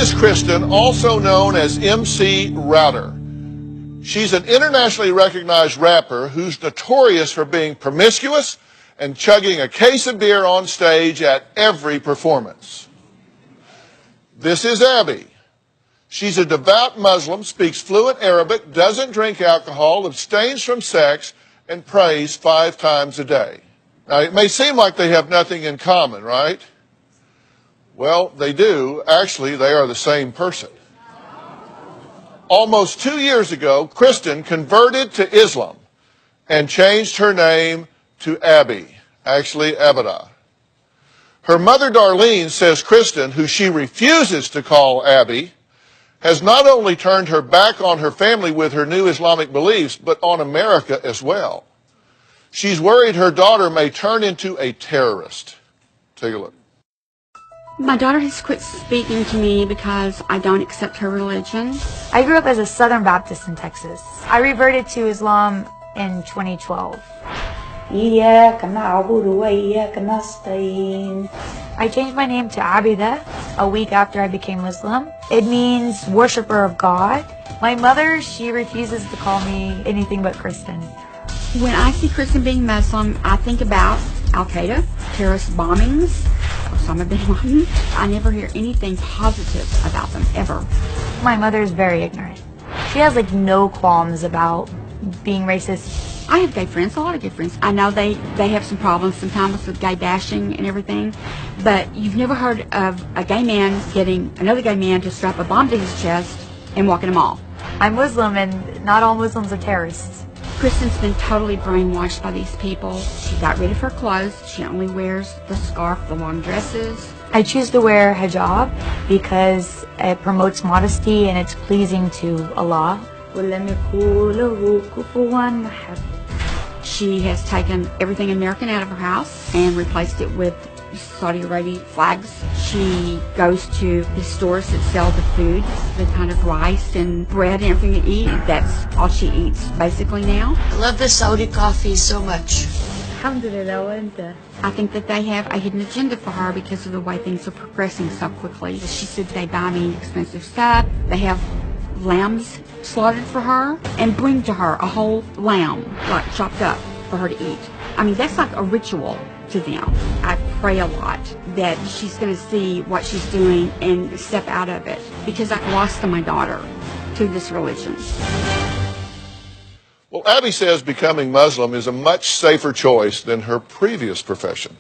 is Kristen, also known as MC Router. She's an internationally recognized rapper who's notorious for being promiscuous and chugging a case of beer on stage at every performance. This is Abby. She's a devout Muslim, speaks fluent Arabic, doesn't drink alcohol, abstains from sex, and prays 5 times a day. Now, it may seem like they have nothing in common, right? Well, they do. Actually, they are the same person. Almost 2 years ago, Kristen converted to Islam and changed her name to Abby, actually Abadah. Her mother, Darlene, says Kristen, who she refuses to call Abby, has not only turned her back on her family with her new Islamic beliefs, but on America as well. She's worried her daughter may turn into a terrorist. Take a look. My daughter has quit speaking to me because I don't accept her religion. I grew up as a Southern Baptist in Texas. I reverted to Islam in 2012. I changed my name to Abida a week after I became Muslim. It means worshiper of God. My mother, she refuses to call me anything but Kristen. When I see Kristen being Muslim, I think about Al-Qaeda, terrorist bombings, Osama bin Laden. I never hear anything positive about them, ever. My mother is very ignorant. She has like no qualms about being racist. I have gay friends, a lot of gay friends. I know they have some problems sometimes with gay bashing and everything, but you've never heard of a gay man getting another gay man to strap a bomb to his chest and walk in a mall. I'm Muslim and not all Muslims are terrorists. Kristen's been totally brainwashed by these people. She got rid of her clothes. She only wears the scarf, the long dresses. I choose to wear hijab because it promotes modesty and it's pleasing to Allah. She has taken everything American out of her house and replaced it with Saudi Arabia flags. She goes to the stores that sell the food, the kind of rice and bread and everything to eat. That's all she eats basically now. I love the Saudi coffee so much. I think that they have a hidden agenda for her because of the way things are progressing so quickly. She said they buy me expensive stuff. They have lambs slaughtered for her and bring to her a whole lamb, like chopped up, for her to eat. I mean, that's like a ritual to them. I pray a lot that she's going to see what she's doing and step out of it, because I've lost my daughter to this religion. Well, Abby says becoming Muslim is a much safer choice than her previous profession.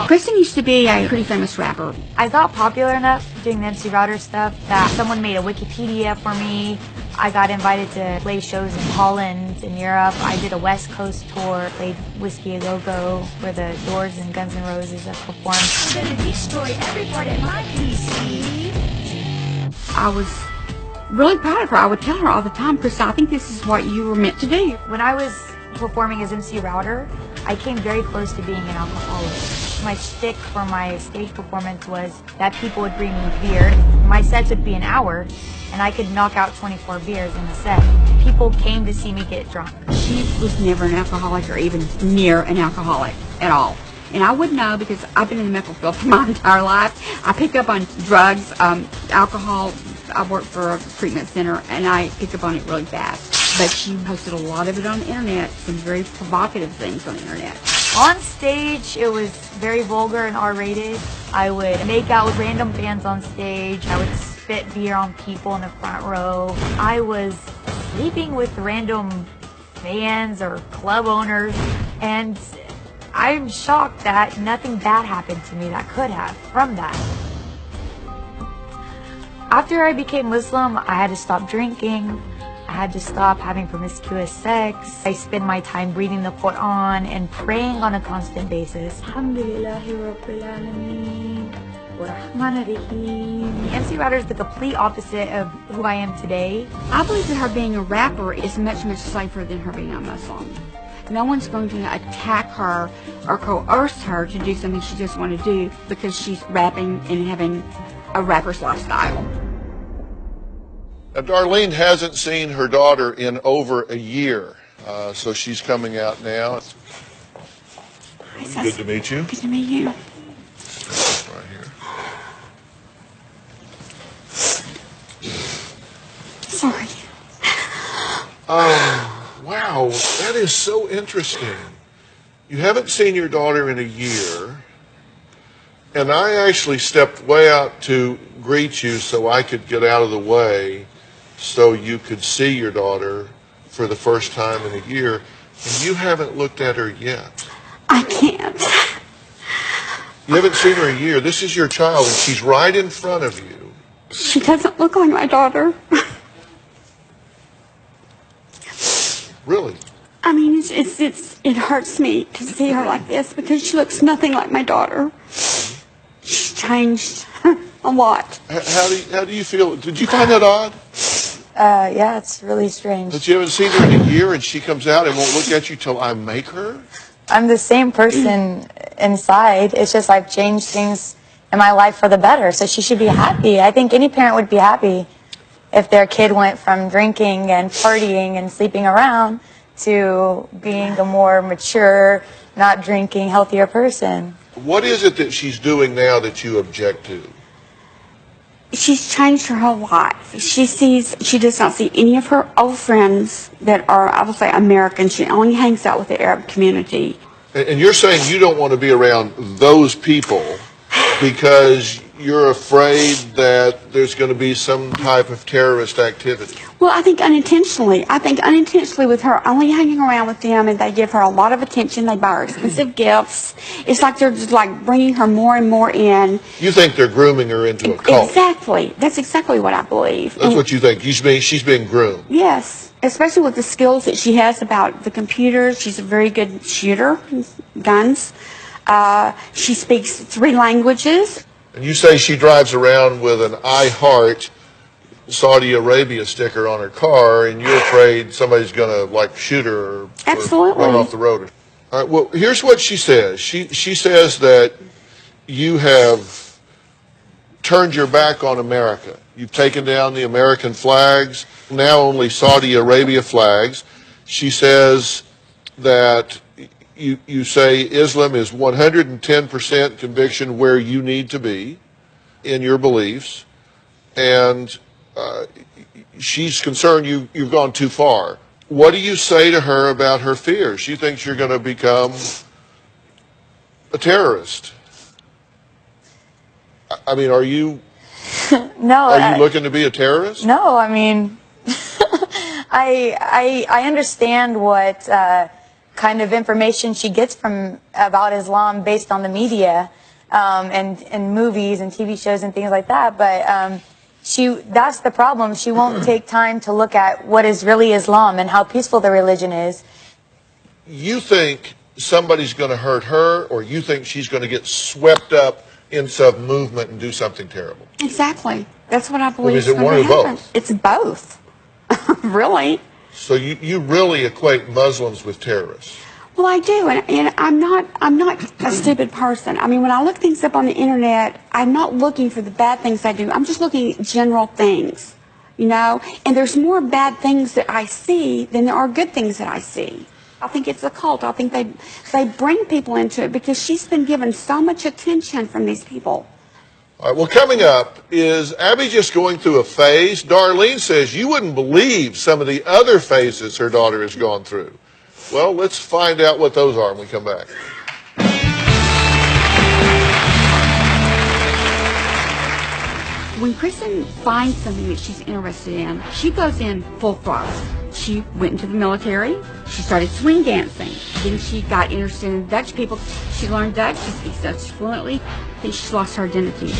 Kristen used to be a pretty famous rapper. I got popular enough doing the MC Router stuff that someone made a Wikipedia for me. I got invited to play shows in Holland, in Europe. I did a West Coast tour, played Whiskey A Go Go, where the Doors and Guns N' Roses have performed. I'm gonna destroy every part of my PC. I was really proud of her. I would tell her all the time, Kristen, I think this is what you were meant to do. When I was performing as MC Router, I came very close to being an alcoholic. My shtick for my stage performance was that people would bring me beer. My sets would be an hour, and I could knock out 24 beers in a set. People came to see me get drunk. She was never an alcoholic or even near an alcoholic at all. And I would know because I've been in the medical field for my entire life. I pick up on drugs, alcohol. I work for a treatment center, and I pick up on it really fast. But she posted a lot of it on the internet, some very provocative things on the internet. On stage, it was very vulgar and R-rated. I would make out with random fans on stage. I would spit beer on people in the front row. I was sleeping with random fans or club owners, and I'm shocked that nothing bad happened to me that could have from that. After I became Muslim, I had to stop drinking. I had to stop having promiscuous sex. I spend my time reading the Quran and praying on a constant basis. MC Router is the complete opposite of who I am today. I believe that her being a rapper is much, much safer than her being a Muslim. No one's going to attack her or coerce her to do something she doesn't want to do because she's rapping and having a rapper's lifestyle. Now, Darlene hasn't seen her daughter in over a year, so she's coming out now. Good to meet you. Good to meet you. Right Wow, that is so interesting. You haven't seen your daughter in a year, and I actually stepped way out to greet you so I could get out of the way so you could see your daughter for the first time in a year, and you haven't looked at her yet. I can't. You haven't seen her in a year. This is your child, and she's right in front of you. She doesn't look like my daughter. Really? I mean, it hurts me to see her like this because she looks nothing like my daughter. She's changed a lot. How do you feel? Did you find that odd? Yeah, it's really strange. That you haven't seen her in a year and she comes out and won't look at you till I make her? I'm the same person inside. It's just I've changed things in my life for the better. So she should be happy. I think any parent would be happy if their kid went from drinking and partying and sleeping around to being a more mature, not drinking, healthier person. What is it that she's doing now that you object to? She's changed her whole life. She does not see any of her old friends that are, I would say, American. She only hangs out with the Arab community. And you're saying you don't want to be around those people because you're afraid that there's going to be some type of terrorist activity. Well, I think unintentionally with her only hanging around with them, and they give her a lot of attention. They buy her expensive gifts. It's like they're just like bringing her more and more in. You think they're grooming her into a cult? Exactly. That's exactly what I believe. That's what you think. She's being groomed. Yes, especially with the skills that she has about the computers. She's a very good shooter, guns. She speaks 3 languages. And you say she drives around with an I Heart Saudi Arabia sticker on her car, and you're afraid somebody's going to like shoot her or Absolutely. run off the road. All right, well, here's what she says. She says that you have turned your back on America. You've taken down the American flags, now only Saudi Arabia flags. She says that you say Islam is 110% conviction where you need to be in your beliefs, and she's concerned you've gone too far. What do you say to her about her fears? She thinks you're going to become a terrorist. I mean, are you looking to be a terrorist? No, I mean, I understand what kind of information she gets about Islam based on the media and movies and TV shows and things like that, but that's the problem. She won't take time to look at what is really Islam and how peaceful the religion is. You think somebody's going to hurt her, or you think she's going to get swept up in some movement and do something terrible? Exactly. That's what I believe. Is it one or both? It's both. Really. So you really equate Muslims with terrorists? Well, I do, and I'm not a stupid person. I mean, when I look things up on the internet, I'm not looking for the bad things I do. I'm just looking at general things, you know. And there's more bad things that I see than there are good things that I see. I think it's a cult. I think they bring people into it because she's been given so much attention from these people. All right, well, coming up, is Abby just going through a phase? Darlene says you wouldn't believe some of the other phases her daughter has gone through. Well, let's find out what those are when we come back. When Kristen finds something that she's interested in, she goes in full throttle. She went into the military. She started swing dancing. Then she got interested in Dutch people. She learned Dutch. She speaks Dutch fluently. Then she lost her identity.